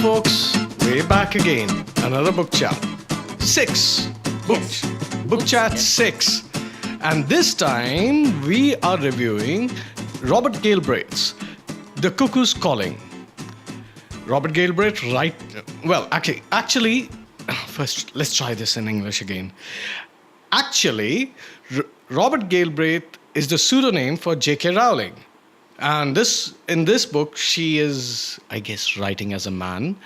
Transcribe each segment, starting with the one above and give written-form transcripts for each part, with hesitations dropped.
folks, we're back again. Another book chat. 6. Book chat 6. And this time we are reviewing Robert Galbraith's The Cuckoo's Calling. Robert Galbraith actually, first let's try this in English again. Actually, Robert Galbraith is the pseudonym for J.K. Rowling. And in this book, she is, I guess, writing as a man.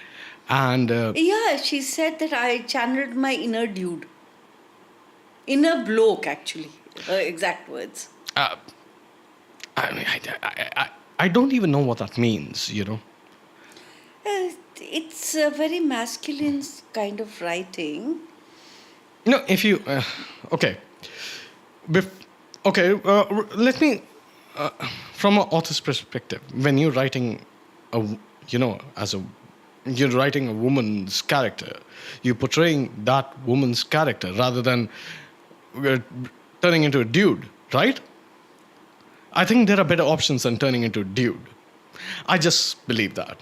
And Yeah, she said that I channeled my inner dude. Inner bloke, actually. Her exact words. I don't even know what that means, you know. It's a very masculine kind of writing. No, if you... okay. Let me... from an author's perspective, when you're writing you're writing a woman's character, you're portraying that woman's character rather than turning into a dude, right? I think there are better options than turning into a dude. I just believe that.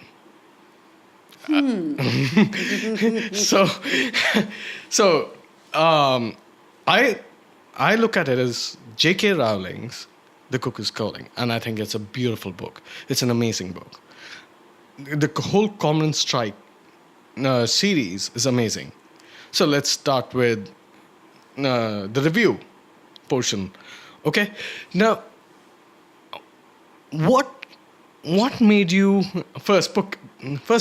I look at it as J.K. Rowling's The Cuckoo's Calling, and I think it's a beautiful book. It's an amazing book. The whole Cormoran Strike series is amazing. So let's start with the review portion. Okay? Now, what made you first,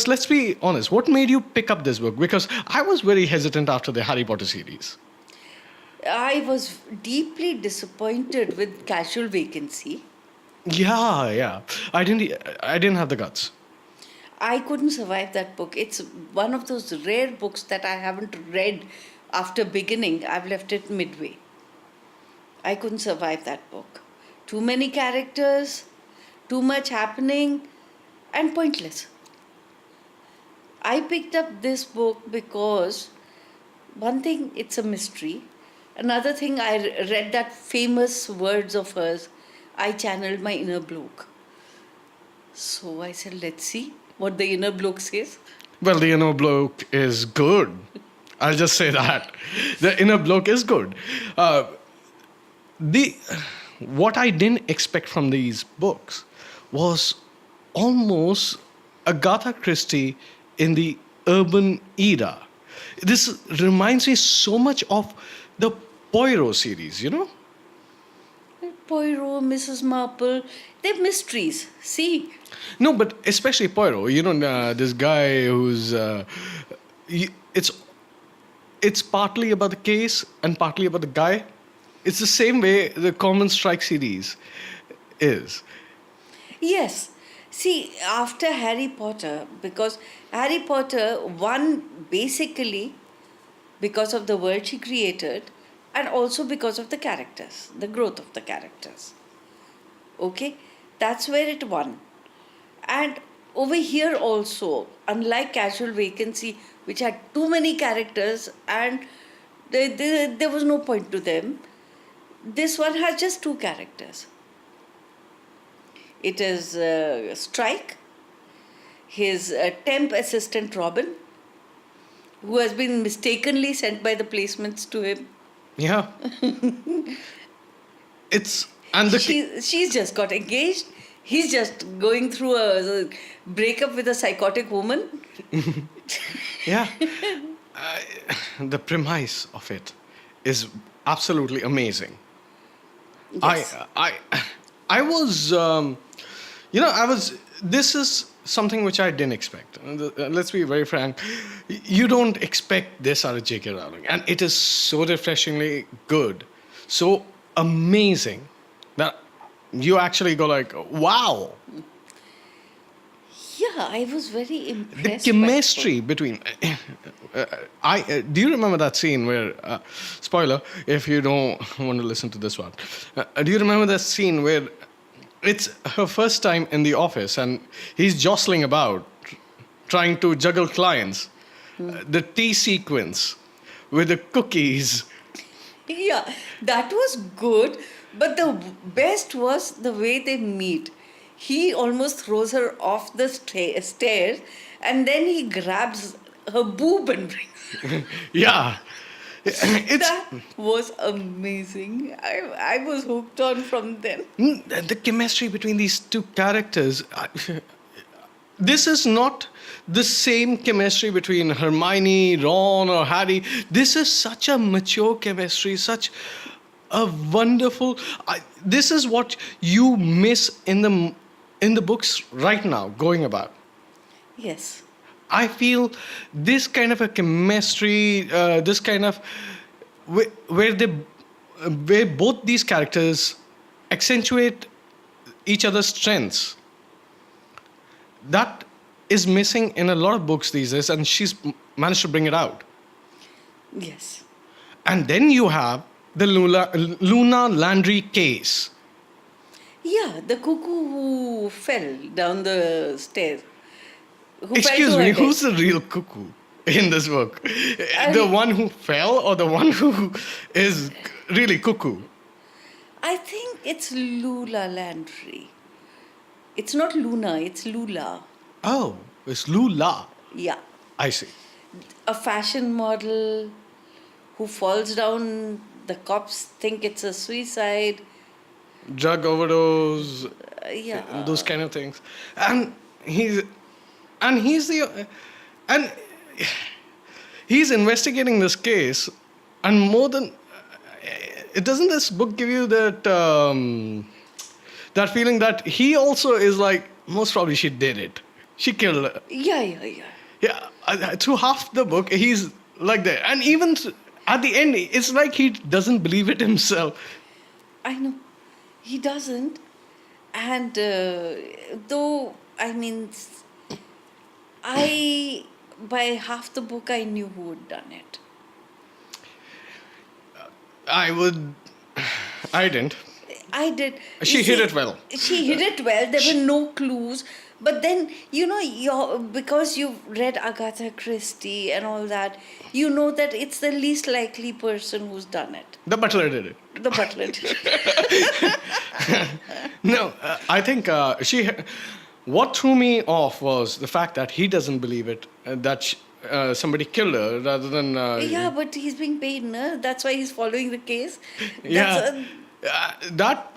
let's be honest, what made you pick up this book? Because I was very hesitant after the Harry Potter series. I was deeply disappointed with Casual Vacancy. Yeah. I didn't have the guts. I couldn't survive that book. It's one of those rare books that I haven't read after beginning. I've left it midway. I couldn't survive that book. Too many characters, too much happening, and pointless. I picked up this book because, one thing, it's a mystery. Another thing, I read that famous words of hers, I channeled my inner bloke. So I said, let's see what the inner bloke says. Well, the inner bloke is good. I'll just say that. The inner bloke is good. What I didn't expect from these books was almost Agatha Christie in the urban era. This reminds me so much of the Poirot series, you know? Poirot, Mrs. Marple, they're mysteries. See? No, but especially Poirot. You know, this guy who's... it's partly about the case and partly about the guy. It's the same way the Cormoran Strike series is. Yes. See, after Harry Potter, because Harry Potter won basically because of the world she created and also because of the characters, the growth of the characters. Okay? That's where it won. And over here also, unlike Casual Vacancy, which had too many characters and there was no point to them, this one has just 2 characters. It is Strike, his temp assistant Robin, who has been mistakenly sent by the placements to him. Yeah. She's just got engaged. He's just going through a breakup with a psychotic woman. Yeah. The premise of it is absolutely amazing. Yes. I was, this is something which I didn't expect. Let's be very frank. You don't expect this out of J.K. Rowling. And it is so refreshingly good, so amazing, that you actually go like, wow. Yeah, I was very impressed. The chemistry between... do you remember that scene where... spoiler, if you don't want to listen to this one. Do you remember that scene where it's her first time in the office and he's jostling about, trying to juggle clients? The tea sequence with the cookies. Yeah, that was good. But the best was the way they meet. he almost throws her off the stairs, and then he grabs her boob and brings. Yeah. It's That was amazing. I was hooked on from then. the chemistry between these two characters. This is not the same chemistry between Hermione, Ron, or Harry. This is such a mature chemistry, such a wonderful. This is what you miss in the books right now, going about. Yes. I feel this kind of a chemistry, this kind of where both these characters accentuate each other's strengths. That is missing in a lot of books these days, and she's managed to bring it out. Yes. And then you have the Luna Landry case. Yeah, the cuckoo who fell down the stairs. Who Excuse fell to me, her who's death. the real cuckoo in this book? The one who fell or the one who is really cuckoo? I think it's Lula Landry. It's not Luna, it's Lula. Oh, it's Lula. Yeah. I see. A fashion model who falls down. The cops think it's a suicide. Drug overdose, Yeah. those kind of things. And he's investigating this case, and more than doesn't this book give you that that feeling that he also is like, most probably she did it, she killed her. Yeah. Through half the book he's like that, and even at the end it's like he doesn't believe it himself. I know. He doesn't. And though, I mean, by half the book, I knew who had done it. I didn't. I did. She You hid see, it well. She hid it well. There were no clues. But then, because you've read Agatha Christie and all that, you know that it's the least likely person who's done it. The butler did it. The butler did it. No, I think what threw me off was the fact that he doesn't believe it, that somebody killed her rather than. Yeah, but he's being paid, no? That's why he's following the case. Yeah, that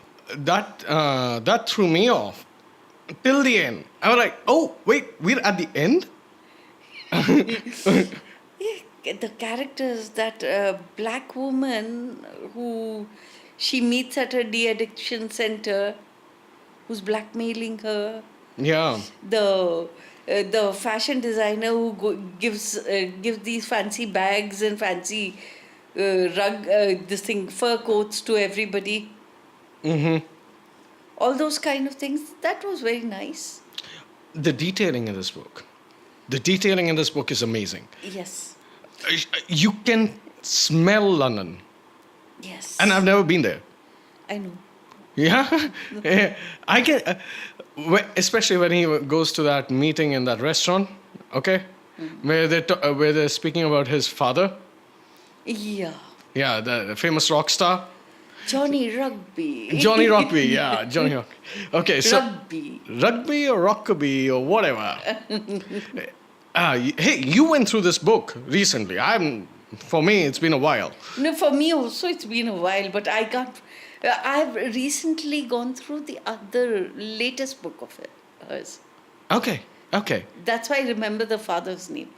threw me off till the end. I was like, oh wait, we're at the end. The characters, that black woman who she meets at her de-addiction center, who's blackmailing her. Yeah. The fashion designer who gives these fancy bags and fancy fur coats to everybody. Mm-hmm. All those kind of things. That was very nice. The detailing in this book. The detailing in this book is amazing. Yes. You can smell London. Yes. And I've never been there. I know. Yeah? Yeah. I can, especially when he goes to that meeting in that restaurant, okay? Mm-hmm. Where they're speaking about his father. Yeah. Yeah, the famous rock star. Johnny Rugby. Johnny Rugby, yeah, Johnny Rugby. Okay, so rugby or rockaby or whatever. Hey, you went through this book recently. For me, it's been a while. No, for me also it's been a while, but I can't. I've recently gone through the other latest book of hers. Okay. That's why I remember the father's name.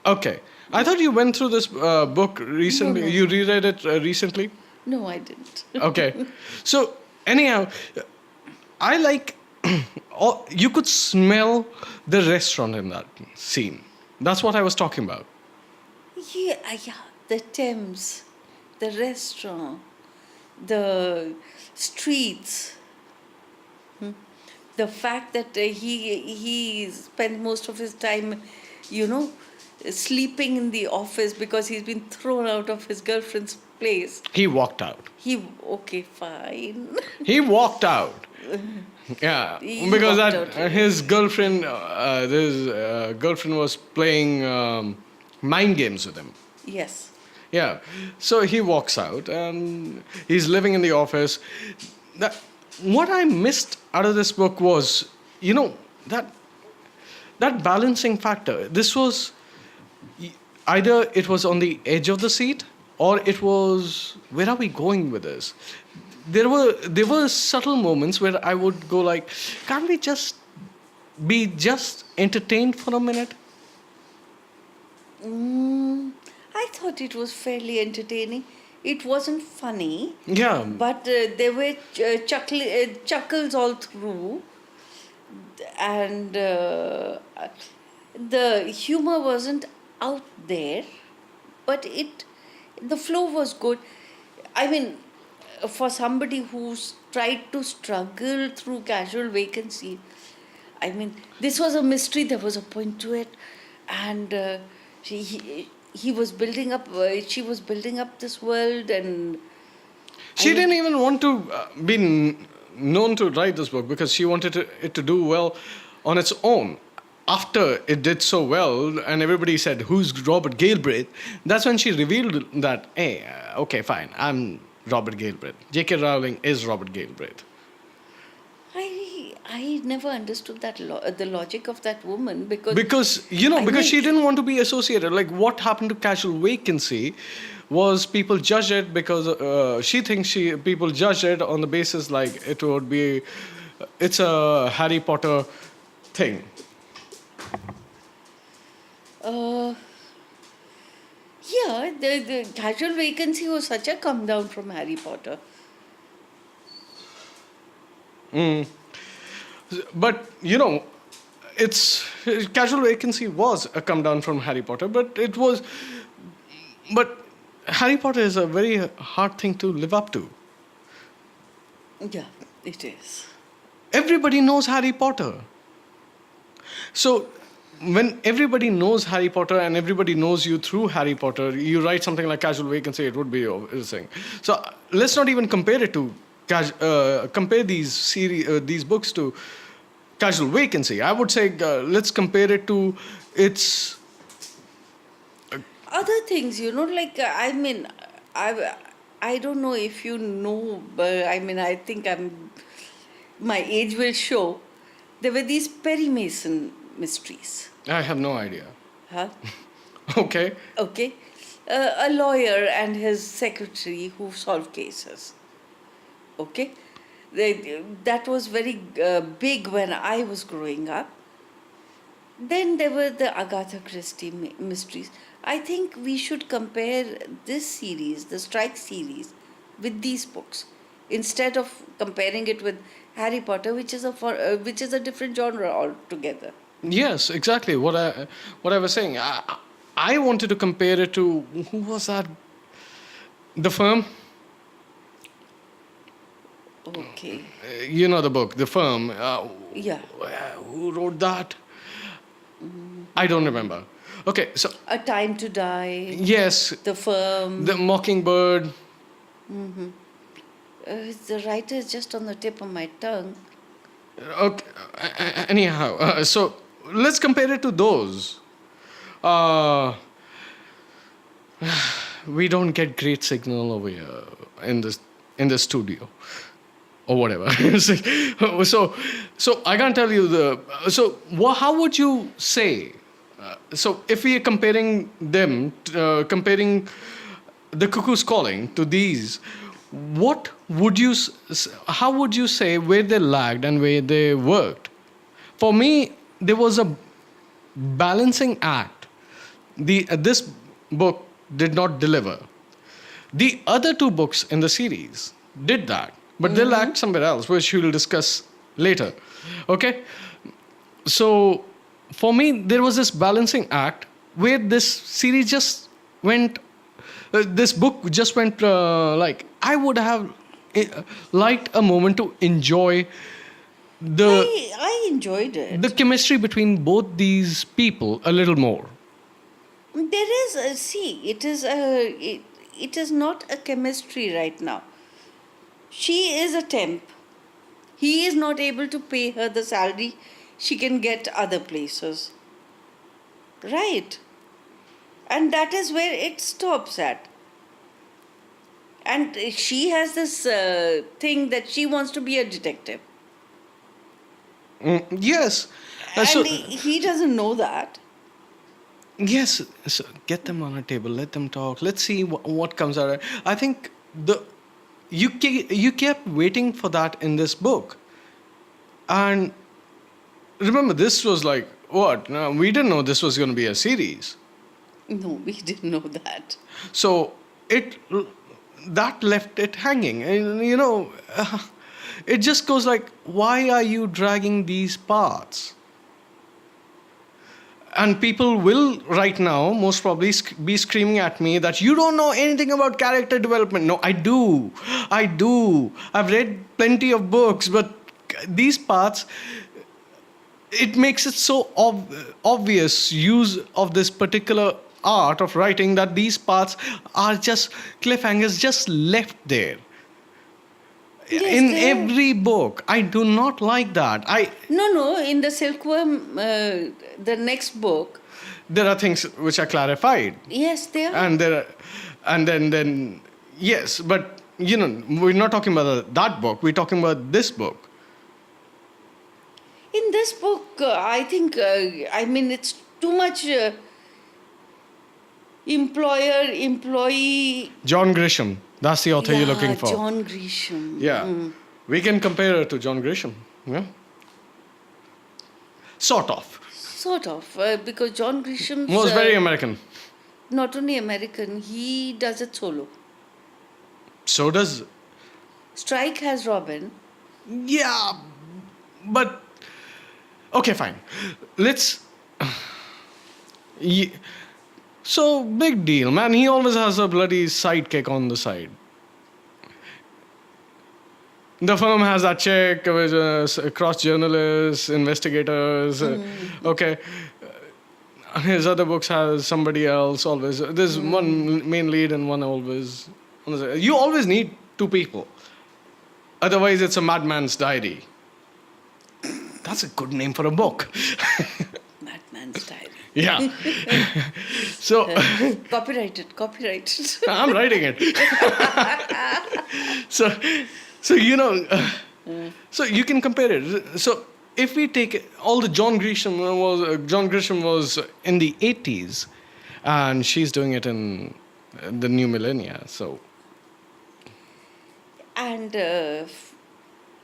Okay. I thought you went through this book recently. No. You reread it recently? No, I didn't. Okay. So, anyhow, I like... you could smell the restaurant in that scene. That's what I was talking about. Yeah. The Thames, the restaurant, the streets. The fact that he spent most of his time, sleeping in the office because he's been thrown out of his girlfriend's place. He walked out. Okay, fine. He walked out. Yeah, because his girlfriend, girlfriend was playing mind games with him. Yes. Yeah, so he walks out and he's living in the office. What I missed out of this book was, you know, that balancing factor. This was either it was on the edge of the seat, or it was, where are we going with this? There were subtle moments where I would go like, can't we just be just entertained for a minute? I thought it was fairly entertaining. It wasn't funny, Yeah. but there were chuckles all through, and the humor wasn't out there, but the flow was good. I mean, for somebody who's tried to struggle through Casual Vacancy, I mean, this was a mystery. There was a point to it, and he was building up. She was building up this world, and She didn't even want to be known to write this book because she wanted it to do well on its own. After it did so well, and everybody said, "Who's Robert Galbraith?" That's when she revealed that, "Hey, okay, fine, I'm Robert Galbraith. J.K. Rowling is Robert Galbraith." I never understood that the logic of that woman because Because she didn't want to be associated. Like what happened to Casual Vacancy was people judged it because she thinks people judged it on the basis like it would be, it's a Harry Potter thing. Yeah, the Casual Vacancy was such a come down from Harry Potter. But it's Casual Vacancy was a come down from Harry Potter, but Harry Potter is a very hard thing to live up to. Yeah, it is. Everybody knows Harry Potter. So when everybody knows Harry Potter and everybody knows you through Harry Potter, you write something like Casual Vacancy, it would be a thing. So let's not even compare it to compare these books to Casual Vacancy. I would say let's compare it to its Other things, I mean, I don't know if you know, but I mean, I think my age will show. There were these Perry Mason mysteries. I have no idea. Huh? Okay. Okay. A lawyer and his secretary who solve cases. Okay. That was very big when I was growing up. Then there were the Agatha Christie mysteries. I think we should compare this series, the Strike series, with these books instead of comparing it with Harry Potter, which is a different genre altogether. Yes, exactly. What I was saying. I wanted to compare it to, who was that? The Firm. Okay. You know the book, The Firm. Yeah. Who wrote that? I don't remember. Okay, so A Time to Die. yes, The Firm. The Mockingbird. The writer is just on the tip of my tongue. Okay. Anyhow, so let's compare it to those. We don't get great signal over here in the studio or whatever. so I can't tell you how would you say? So if we are comparing them, comparing the Cuckoo's Calling to these, how would you say where they lagged and where they worked? For me, there was a balancing act. This book did not deliver. The other two books in the series did that, but they lacked somewhere else, which we will discuss later. Okay? So, for me, there was this balancing act where this series just went, this book just went like, I would have liked a moment to enjoy I enjoyed it. the chemistry between both these people a little more. There is it is not a chemistry right now. She is a temp. He is not able to pay her the salary she can get other places. Right. And that is where it stops at. And she has this thing that she wants to be a detective. Yes. And So, he doesn't know that. yes. So get them on a table. Let them talk. Let's see what comes out. I think you kept waiting for that in this book, and remember, this was like what? No, we didn't know this was going to be a series. No, we didn't know that. So it that left it hanging, and it just goes like, why are you dragging these parts? And people will right now most probably be screaming at me that you don't know anything about character development. No, I do. I've read plenty of books, but these parts, it makes it so obvious use of this particular art of writing that these parts are just cliffhangers just left there. Yes, In they are. every book, I do not like that. No, in the Silkworm, the next book, There are things which are clarified, yes, they are. and then yes, but we're not talking about that book. We're talking about this book. In this book, I think, it's too much employee. John Grisham. That's the author you're looking for. John Grisham. Yeah. We can compare her to John Grisham. Yeah. Sort of. Sort of, because John Grisham Was very American. not only American, he does it solo. So does. Strike has Robin. Yeah. But. Okay, fine. Let's. So, big deal, man. He always has a bloody sidekick on the side. The film has that chick with cross journalists, investigators. Okay. His other books has somebody else always. There's one main lead and one always. You always need two people. Otherwise, it's a madman's diary. That's a good name for a book. Madman's Diary. Yeah. So. Copyrighted. I'm writing it. So so you can compare it. So if we take all the John Grisham was in the 80s, and she's doing it in the new millennia. So. And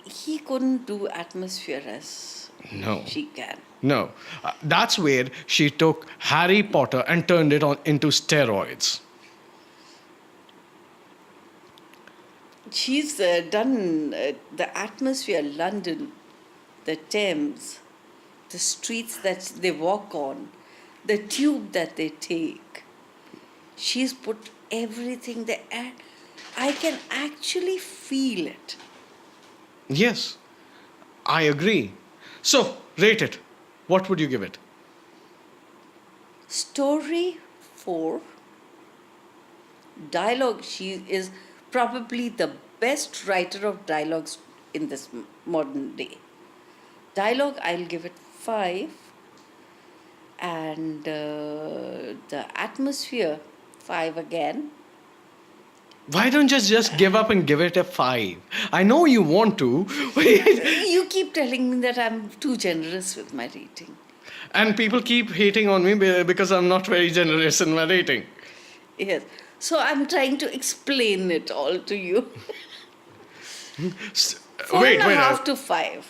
he couldn't do atmosphere as No. she can. No, that's where she took Harry Potter and turned it into steroids. She's done the atmosphere, London, the Thames, the streets that they walk on, the tube that they take. She's put everything there, and I can actually feel it. Yes, I agree. So, rate it. What would you give it? Story 4. Dialogue, she is probably the best writer of dialogues in this modern day. Dialogue, I'll give it 5. And the atmosphere, 5 again. Why don't you just give up and give it a 5? I know you want to. You keep telling me that I'm too generous with my rating. And people keep hating on me because I'm not very generous in my rating. Yes. So I'm trying to explain it all to you. Four and a half to 5.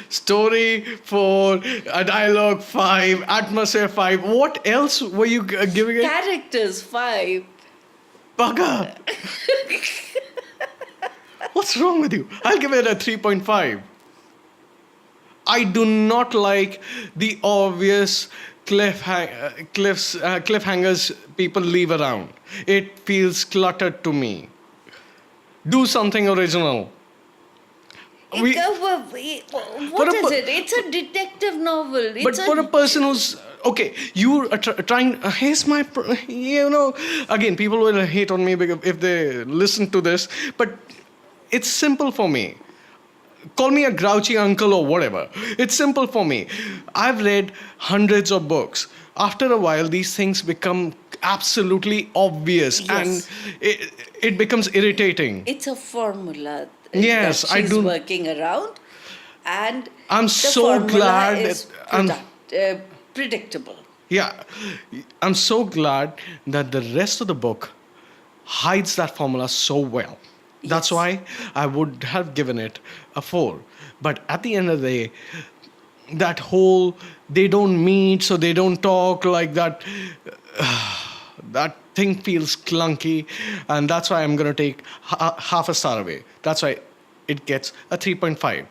Story 4, a dialogue 5, atmosphere 5. What else were you giving it? Characters 5. Bugger! What's wrong with you? I'll give it a 3.5. I do not like the obvious cliffhangers people leave around. It feels cluttered to me. Do something original. What is it? It's a detective novel. But for a person who's okay, you are trying. Here's my, again, people will hate on me because if they listen to this. But it's simple for me. Call me a grouchy uncle or whatever. It's simple for me. I've read hundreds of books. After a while, these things become absolutely obvious, and it becomes irritating. It's a formula Yes, that I she's do. working around. and I'm the so formula glad is predictable. Yeah, I'm so glad that the rest of the book hides that formula so well. That's Yes. why I would have given it a 4. But at the end of the day, that whole they don't meet, so they don't talk like that, that thing feels clunky, and that's why I'm going to take half a star away. That's why it gets a 3.5.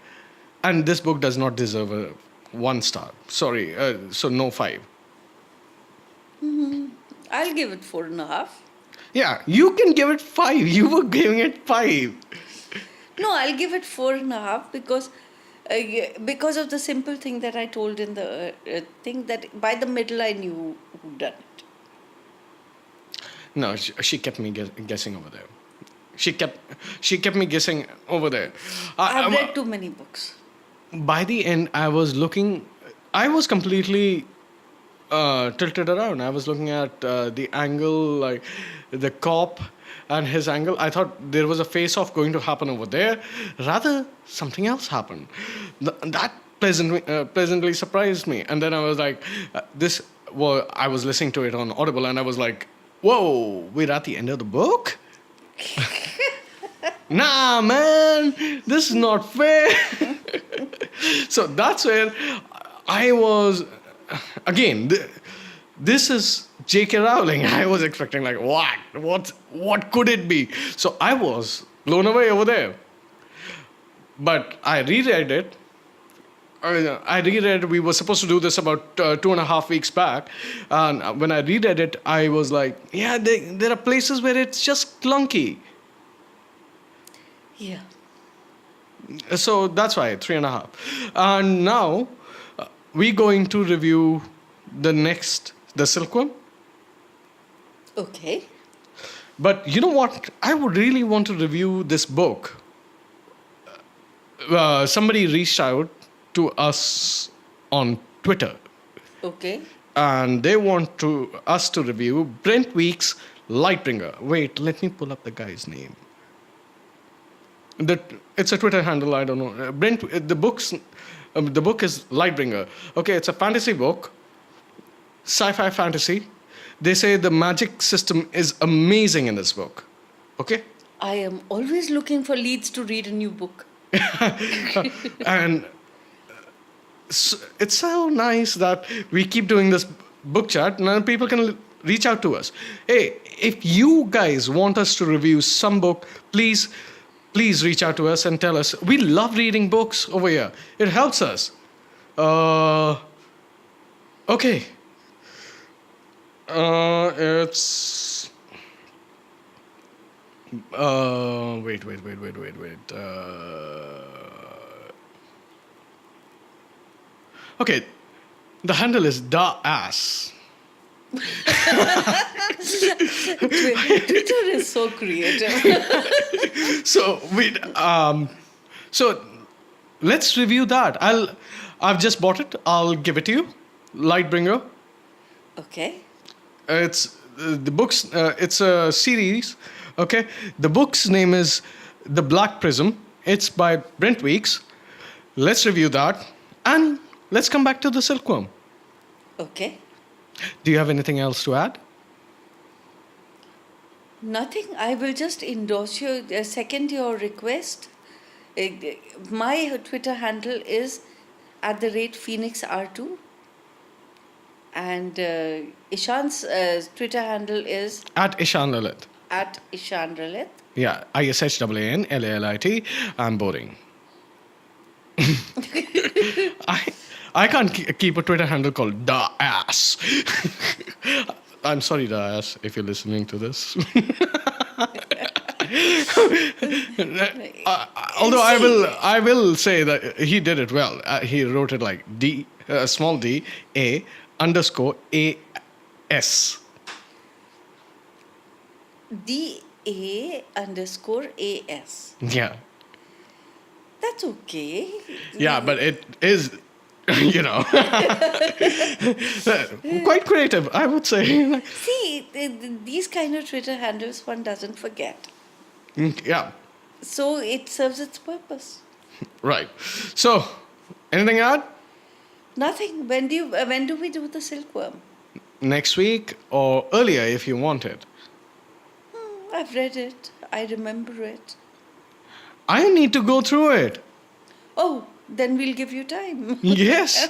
And this book does not deserve a 1 star. Sorry, so no 5. I'll give it 4.5. Yeah, you can give it 5. You were giving it 5. No, I'll give it 4.5 because of the simple thing that I told in the thing, that by the middle I knew who done it. No, she kept me guessing over there. She kept me guessing over there. I've read too many books. By the end, I was completely tilted around. I was looking at the angle, like the cop and his angle. I thought there was a face-off going to happen over there. Rather, something else happened. That pleasantly surprised me. And then I was like, I was listening to it on Audible, and I was like, whoa, we're at the end of the book? Nah, man, this is not fair. So that's where I was. Again, this is J.K. Rowling. I was expecting like, what could it be? So I was blown away over there. But I reread it. We were supposed to do this about 2.5 weeks back. And when I reread it, I was like, yeah, there are places where it's just clunky. Yeah. So that's why 3.5. And now we're going to review the Silkworm. Okay. But you know what? I would really want to review this book. Somebody reached out to us on Twitter, Okay. and they want us to review Brent Week's Lightbringer. Wait, let me pull up the guy's name. It's a Twitter handle. I don't know. The book is Lightbringer. Okay, it's a fantasy book, sci-fi fantasy. They say the magic system is amazing in this book. Okay, I am always looking for leads to read a new book. and it's so nice that we keep doing this book chat, and then people can reach out to us. Hey, if you guys want us to review some book, please reach out to us and tell us. We love reading books over here. It helps us. Okay. It's... wait. Okay. The handle is da ass. Twitter is so creative. So let's review that. I've just bought it. I'll give it to you. Lightbringer. Okay. It's the books. It's a series. Okay. The book's name is The Black Prism. It's by Brent Weeks. Let's review that, and let's come back to the Silkworm. Okay. Do you have anything else to add? Nothing. I will just endorse second your request. My Twitter handle is @PhoenixR2. And Ishan's Twitter handle is Ishan Lalit. @Ishan Lalit. Yeah, ISHANLALIT. I'm boring. I can't keep a Twitter handle called Da Ass. I'm sorry, Da Ass, if you're listening to this. Although I will say that he did it well. He wrote it like small d a underscore a s. DA_AS. Yeah. That's okay. Yeah, but it is, quite creative, I would say. See, these kind of Twitter handles one doesn't forget. Yeah. So it serves its purpose. Right. So Anything out? Nothing. When do we do the silkworm? Next week or earlier if you want it. I've read it. I remember it. I need to go through it. Oh, then we'll give you time. Yes.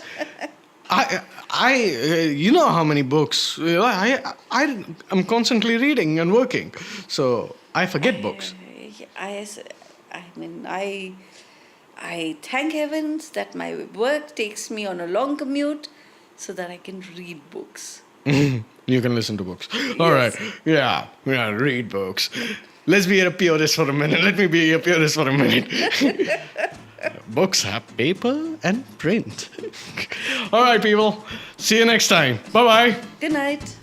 You know how many books. I'm constantly reading and working. So I forget books. I thank heavens that my work takes me on a long commute so that I can read books. You can listen to books. All right. Yeah, read books. Let's be a purist for a minute. Let me be a purist for a minute. Books have paper and print. All right, people. See you next time. Bye-bye. Good night.